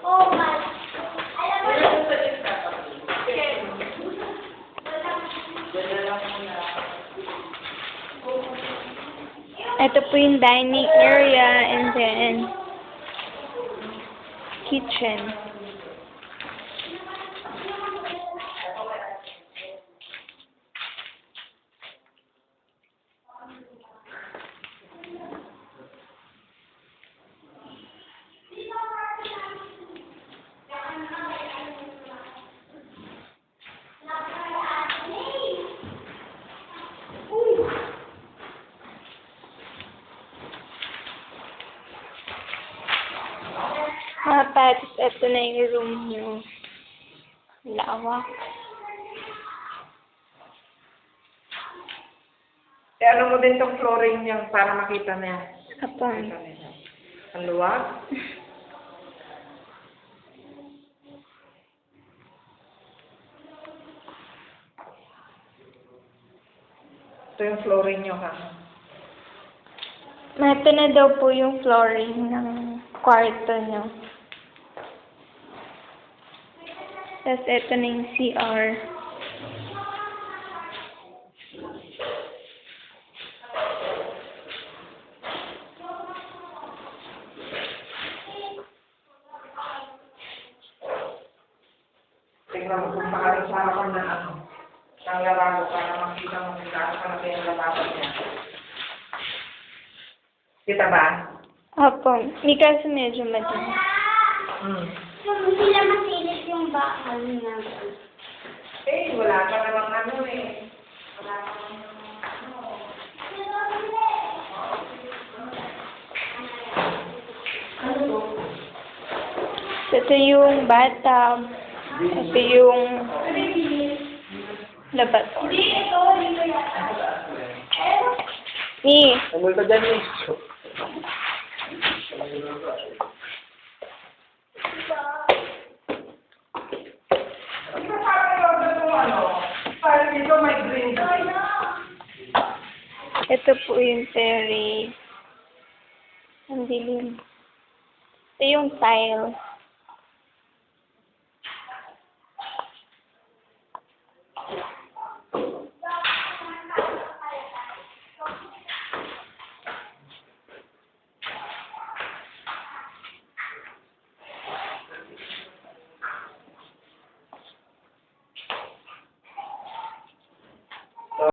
Oh my. Alam mo, ito po yung dining area and then kitchen. Tapos, ito na yung room nyo. Lawak. Ano mo din tong flooring niya para makita na yan. Kapag. Ang luwag. Ito yung flooring niyo, ha? Ito na daw po yung flooring ng kwarto nyo. Tapos, ito na yung CR. Tingnan mo kung sakaling sa harapan ng ng lababo para makita mo kung gaano kalaki ang lababo niya. Kita ba? Opo. May kaso medyo madilim. yung sila masilip yung bakal niya. Eh, wala ka namang ano eh. Wala ka namang ano. Ito yung bathtub. Ito yung lavatory. Hindi, ito yan. Ni, Ano ka dyan eh? Dito may green. ito po yung terrace. Ang dilim. Ito yung tile.